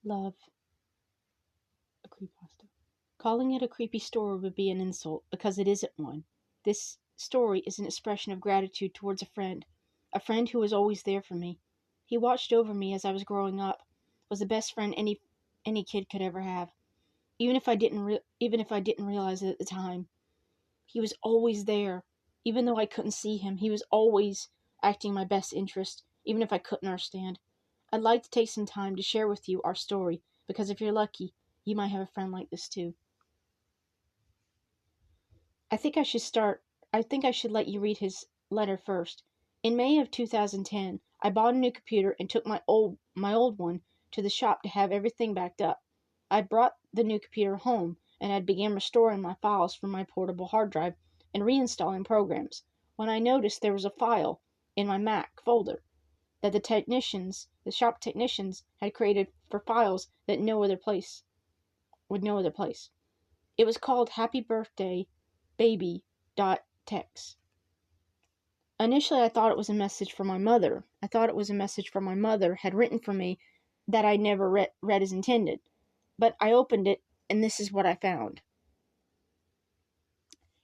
Love a creepypasta. Calling it a creepy story would be an insult, because it isn't one. This story is an expression of gratitude towards a friend who was always there for me. He watched over me as I was growing up, was the best friend any kid could ever have. Even if I didn't realize it at the time, he was always there. Even though I couldn't see him, he was always acting my best interest, even if I couldn't understand. I'd like to take some time to share with you our story, because if you're lucky, you might have a friend like this too. I think I should start. I think I should let you read his letter first. In May of 2010, I bought a new computer and took my old one to the shop to have everything backed up. I brought the new computer home and I began restoring my files from my portable hard drive and reinstalling programs when I noticed there was a file in my Mac folder that the shop technicians had created for files that no other place would no other place. It was called Happy Birthday Baby.txt. Initially, I thought it was a message from my mother. I thought it was a message from my mother had written for me that I never read as intended. But I opened it, and this is what I found.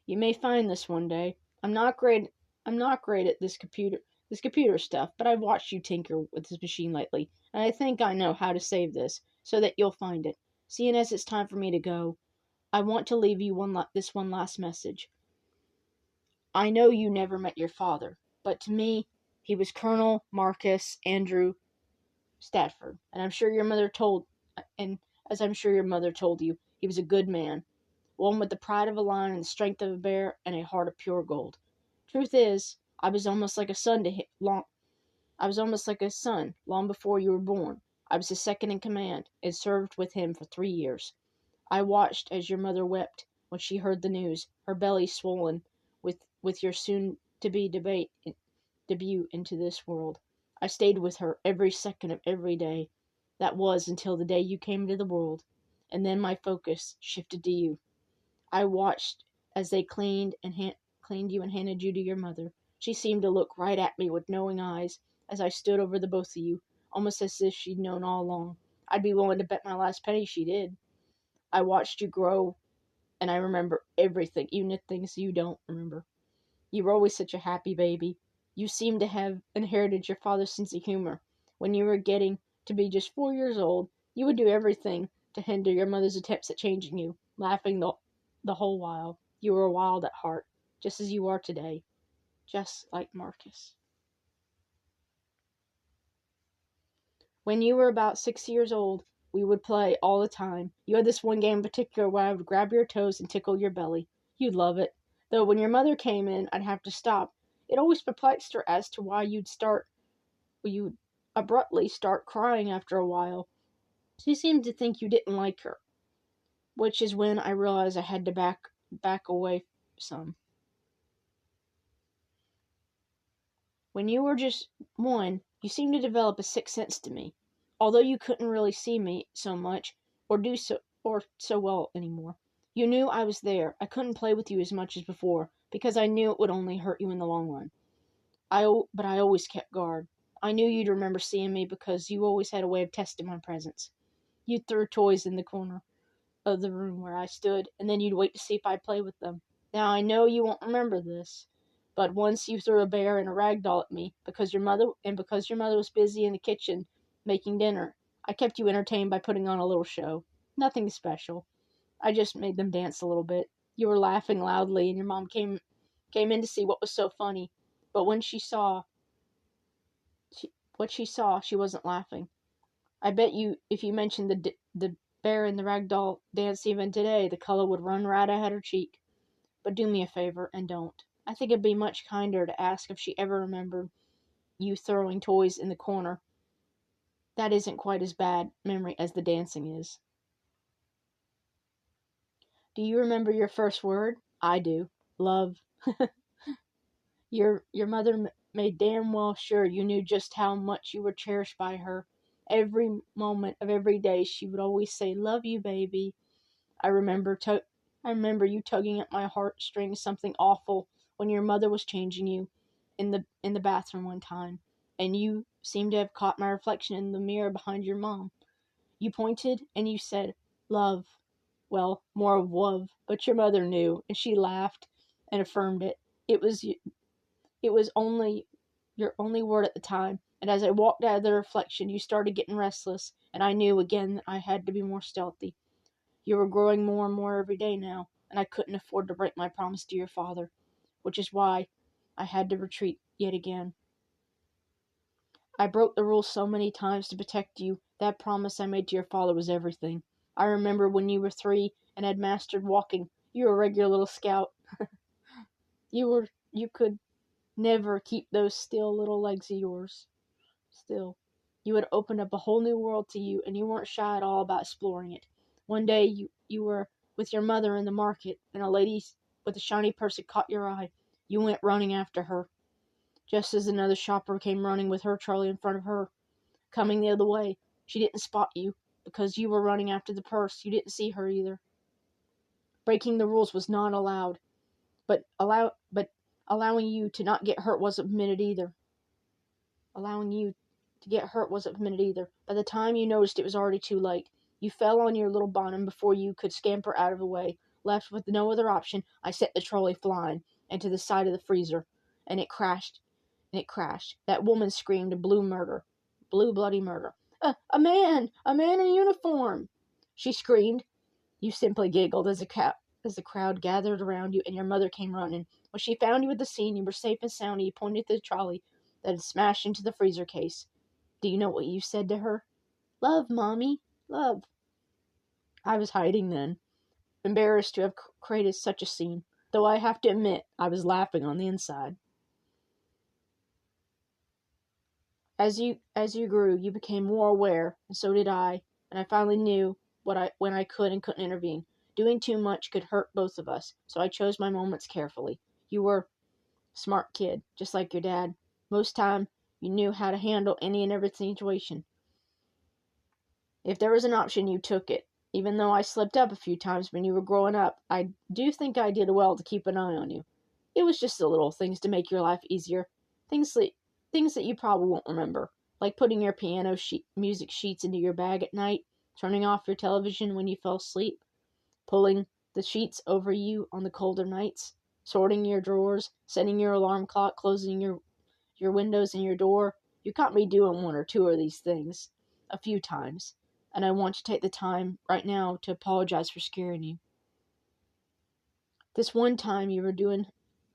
You may find this one day. I'm not great at this computer stuff, but I've watched you tinker with this machine lately, and I think I know how to save this so that you'll find it. Seeing as it's time for me to go, I want to leave you this one last message. I know you never met your father, but to me, he was Colonel Marcus Andrew Stafford, and as I'm sure your mother told you, he was a good man, one with the pride of a lion and the strength of a bear and a heart of pure gold. Truth is, I was almost like a son long before you were born. I was his second in command and served with him for 3 years. I watched as your mother wept when she heard the news, her belly swollen with your soon-to-be debut into this world. I stayed with her every second of every day. That was until the day you came into the world, and then my focus shifted to you. I watched as they cleaned you and handed you to your mother. She seemed to look right at me with knowing eyes as I stood over the both of you, almost as if she'd known all along. I'd be willing to bet my last penny she did. I watched you grow, and I remember everything, even the things you don't remember. You were always such a happy baby. You seemed to have inherited your father's sense of humor. When you were getting to be just 4 years old, you would do everything to hinder your mother's attempts at changing you, laughing the whole while. You were wild at heart, just as you are today, just like Marcus. When you were about 6 years old, we would play all the time. You had this one game in particular where I would grab your toes and tickle your belly. You'd love it. Though when your mother came in, I'd have to stop. It always perplexed her as to why you'd abruptly start crying after a while. She seemed to think you didn't like her, which is when I realized I had to back away some. When you were just one, you seemed to develop a sixth sense to me, although you couldn't really see me so much or so well anymore. You knew I was there. I couldn't play with you as much as before because I knew it would only hurt you in the long run. But I always kept guard. I knew you'd remember seeing me because you always had a way of testing my presence. You'd throw toys in the corner of the room where I stood, and then you'd wait to see if I'd play with them. Now I know you won't remember this, but once you threw a bear and a rag doll at me because your mother was busy in the kitchen making dinner. I kept you entertained by putting on a little show. Nothing special. I just made them dance a little bit. You were laughing loudly, and your mom came in to see what was so funny. But when she saw, she wasn't laughing. I bet you, if you mentioned the bear and the rag doll dance even today, the color would run right out her cheek. But do me a favor and don't. I think it'd be much kinder to ask if she ever remembered you throwing toys in the corner. That isn't quite as bad memory as the dancing is. Do you remember your first word? I do. Love. Your mother made damn well sure you knew just how much you were cherished by her. Every moment of every day she would always say, "Love you, baby." I remember you tugging at my heartstrings something awful when your mother was changing you in the bathroom one time, and you seemed to have caught my reflection in the mirror behind your mom. You pointed and you said, love. Well, more of love, but your mother knew, and she laughed and affirmed it. It was only your only word at the time, and as I walked out of the reflection, you started getting restless, and I knew again that I had to be more stealthy. You were growing more and more every day now, and I couldn't afford to break my promise to your father, which is why I had to retreat yet again. I broke the rules so many times to protect you. That promise I made to your father was everything. I remember when you were 3 and had mastered walking. You were a regular little scout. You could never keep those still little legs of yours still. You had opened up a whole new world to you, and you weren't shy at all about exploring it. One day you were with your mother in the market, and a lady with a shiny purse had caught your eye. You went running after her, just as another shopper came running with her trolley in front of her, coming the other way. She didn't spot you, because you were running after the purse. You didn't see her either. Breaking the rules was not allowed, but allowing you to not get hurt wasn't permitted either. Allowing you to get hurt wasn't permitted either. By the time you noticed, it was already too late. You fell on your little bottom before you could scamper out of the way. Left with no other option, I set the trolley flying into the side of the freezer, and it crashed. That woman screamed, blue bloody murder. A man in uniform! She screamed. You simply giggled as the crowd gathered around you, and your mother came running. When she found you at the scene, you were safe and sound, and you pointed to the trolley that had smashed into the freezer case. Do you know what you said to her? Love, Mommy, love. I was hiding then, embarrassed to have created such a scene, though I have to admit I was laughing on the inside. As you grew, you became more aware, and so did I, and I finally knew when I could and couldn't intervene. Doing too much could hurt both of us, so I chose my moments carefully. You were a smart kid, just like your dad. Most time, you knew how to handle any and every situation. If there was an option, you took it. Even though I slipped up a few times when you were growing up, I do think I did well to keep an eye on you. It was just the little things to make your life easier. Things that you probably won't remember, like putting your music sheets into your bag at night, turning off your television when you fell asleep, pulling the sheets over you on the colder nights, sorting your drawers, setting your alarm clock, closing your windows and your door. You caught me doing 1 or 2 of these things a few times, and I want to take the time right now to apologize for scaring you. This one time you were doing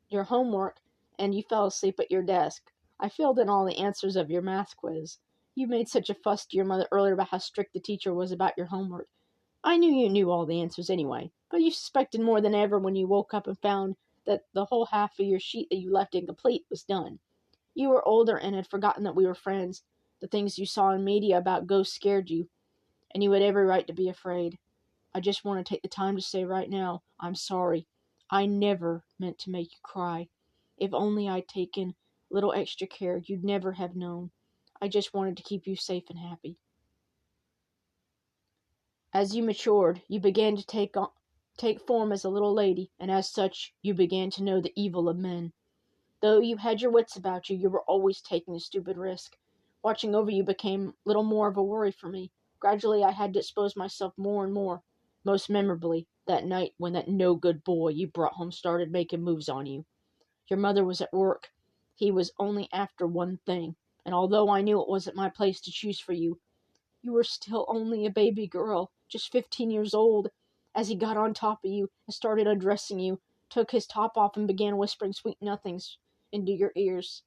your homework and you fell asleep at your desk. I filled in all the answers of your math quiz. You made such a fuss to your mother earlier about how strict the teacher was about your homework. I knew you knew all the answers anyway, but you suspected more than ever when you woke up and found that the whole half of your sheet that you left incomplete was done. You were older and had forgotten that we were friends. The things you saw in media about ghosts scared you, and you had every right to be afraid. I just want to take the time to say right now, I'm sorry. I never meant to make you cry. If only I'd taken a little extra care, you'd never have known. I just wanted to keep you safe and happy. As you matured, you began to take form as a little lady, and as such, you began to know the evil of men. Though you had your wits about you, you were always taking a stupid risk. Watching over you became little more of a worry for me. Gradually, I had to expose myself more and more. Most memorably, that night when that no-good boy you brought home started making moves on you. Your mother was at work. He was only after one thing, and although I knew it wasn't my place to choose for you, you were still only a baby girl, just 15 years old. As he got on top of you and started undressing you, took his top off and began whispering sweet nothings into your ears.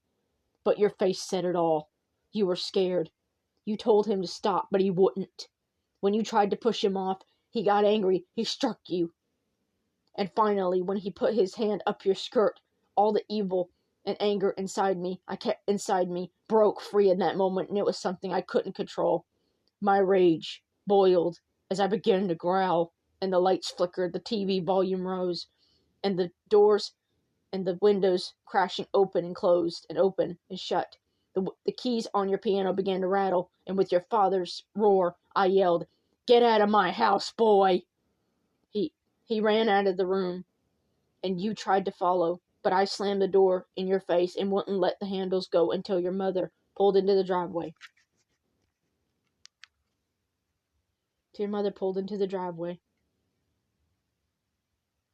But your face said it all. You were scared. You told him to stop, but he wouldn't. When you tried to push him off, he got angry. He struck you. And finally, when he put his hand up your skirt, all the evil and anger inside me, broke free in that moment, and it was something I couldn't control. My rage boiled as I began to growl, and the lights flickered, the TV volume rose, and the doors and the windows crashing open and closed, and open and shut. The keys on your piano began to rattle, and with your father's roar, I yelled, "Get out of my house, boy!" He ran out of the room, and you tried to follow, but I slammed the door in your face and wouldn't let the handles go until your mother pulled into the driveway. till your mother pulled into the driveway.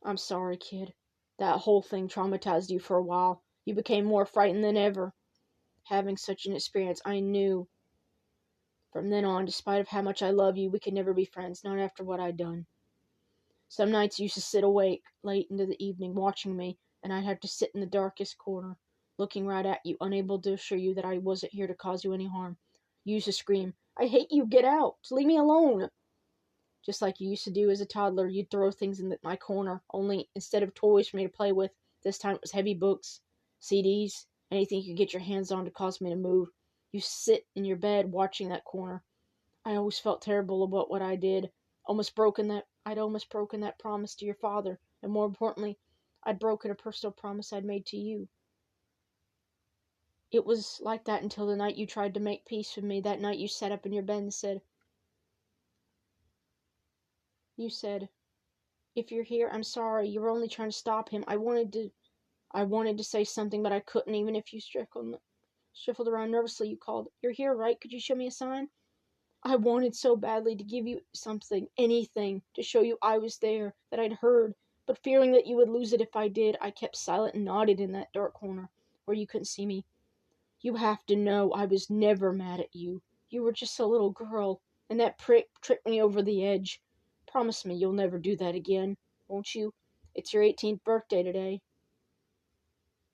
I'm sorry, kid. That whole thing traumatized you for a while. You became more frightened than ever. Having such an experience, I knew from then on, despite of how much I love you, we could never be friends, not after what I'd done. Some nights you used to sit awake late into the evening watching me, and I'd have to sit in the darkest corner, looking right at you, unable to assure you that I wasn't here to cause you any harm. You used to scream, "I hate you, get out, leave me alone." Just like you used to do as a toddler, you'd throw things in my corner, only instead of toys for me to play with, this time it was heavy books, CDs, anything you could get your hands on to cause me to move. You sit in your bed watching that corner. I always felt terrible about what I did. I'd almost broken that promise to your father, and more importantly, I'd broken a personal promise I'd made to you. It was like that until the night you tried to make peace with me. That night you sat up in your bed and said, "If you're here, I'm sorry. You were only trying to stop him. I wanted to say something, but I couldn't, even if you shuffled around nervously. You called. You're here, right? Could you show me a sign?" I wanted so badly to give you something, anything, to show you I was there, that I'd heard, but fearing that you would lose it if I did, I kept silent and nodded in that dark corner, where you couldn't see me. You have to know I was never mad at you. You were just a little girl, and that prick tripped me over the edge. Promise me you'll never do that again, won't you? It's your 18th birthday today.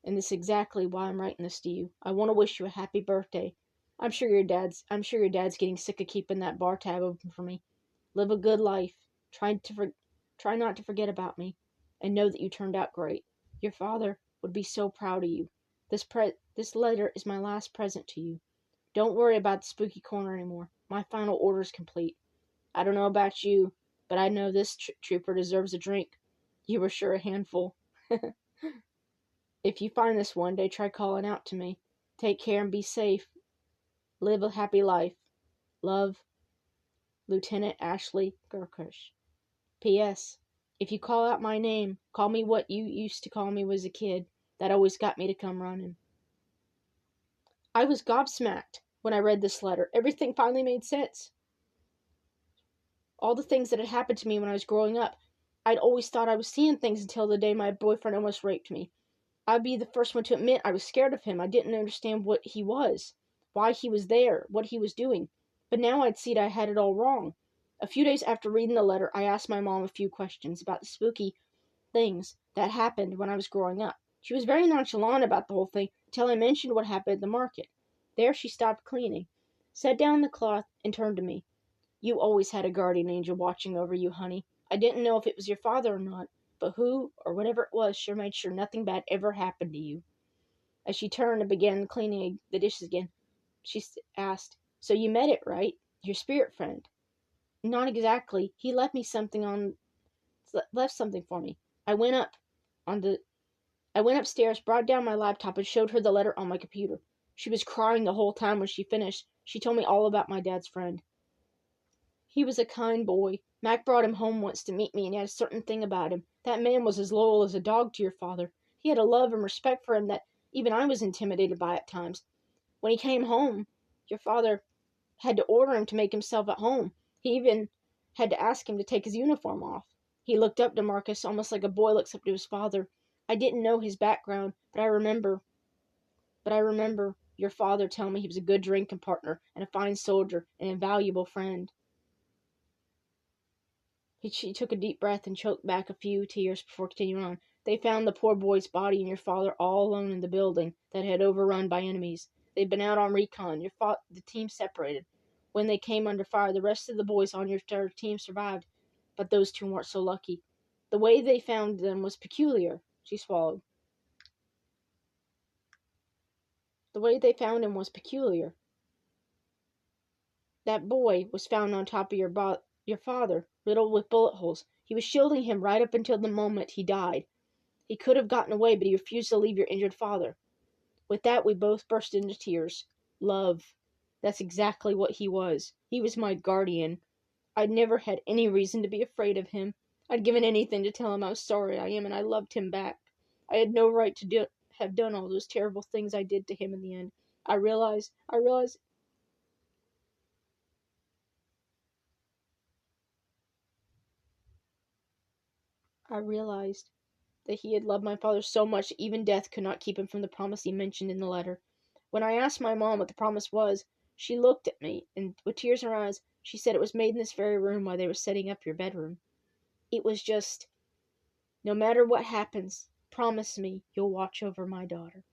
And this is exactly why I'm writing this to you. I want to wish you a happy birthday. I'm sure your dad's getting sick of keeping that bar tab open for me. Live a good life. Try not to forget about me, and know that you turned out great. Your father would be so proud of you. This letter is my last present to you. Don't worry about the spooky corner anymore. My final order is complete. I don't know about you, but I know this trooper deserves a drink. You were sure a handful. If you find this one day, try calling out to me. Take care and be safe. Live a happy life. Love, Lieutenant Ashley Gurkush. P.S. If you call out my name, call me what you used to call me as a kid. That always got me to come running. I was gobsmacked when I read this letter. Everything finally made sense. All the things that had happened to me when I was growing up. I'd always thought I was seeing things until the day my boyfriend almost raped me. I'd be the first one to admit I was scared of him. I didn't understand what he was, why he was there, what he was doing. But now I'd seen I had it all wrong. A few days after reading the letter, I asked my mom a few questions about the spooky things that happened when I was growing up. She was very nonchalant about the whole thing until I mentioned what happened at the market. There she stopped cleaning, set down the cloth, and turned to me. You always had a guardian angel watching over you, honey. I didn't know if it was your father or not, but who, or whatever it was, sure made sure nothing bad ever happened to you. As she turned and began cleaning the dishes again, she asked, "So you met it, right? Your spirit friend?" "Not exactly. He left something for me. I went upstairs, brought down my laptop, and showed her the letter on my computer. She was crying the whole time when she finished. She told me all about my dad's friend. He was a kind boy. Mac brought him home once to meet me, and he had a certain thing about him. That man was as loyal as a dog to your father. He had a love and respect for him that even I was intimidated by at times. When he came home, your father had to order him to make himself at home. He even had to ask him to take his uniform off. He looked up to Marcus almost like a boy looks up to his father. I didn't know his background, but I remember your father telling me he was a good drinking partner and a fine soldier and an invaluable friend." She took a deep breath and choked back a few tears before continuing on. "They found the poor boy's body and your father all alone in the building that had overrun by enemies. They'd been out on recon. The team separated. When they came under fire, the rest of the boys on your team survived, but those two weren't so lucky. The way they found them was peculiar." She swallowed. "The way they found him was peculiar. That boy was found on top of your father, riddled with bullet holes. He was shielding him right up until the moment he died. He could have gotten away, but he refused to leave your injured father." With that, we both burst into tears. Love. That's exactly what he was. He was my guardian. I'd never had any reason to be afraid of him. I'd given anything to tell him how sorry I am, and I loved him back. I had no right to have done all those terrible things I did to him in the end. I realize I realized that he had loved my father so much that even death could not keep him from the promise he mentioned in the letter. When I asked my mom what the promise was, she looked at me, and with tears in her eyes, she said it was made in this very room while they were setting up your bedroom. It was just, no matter what happens, promise me you'll watch over my daughter.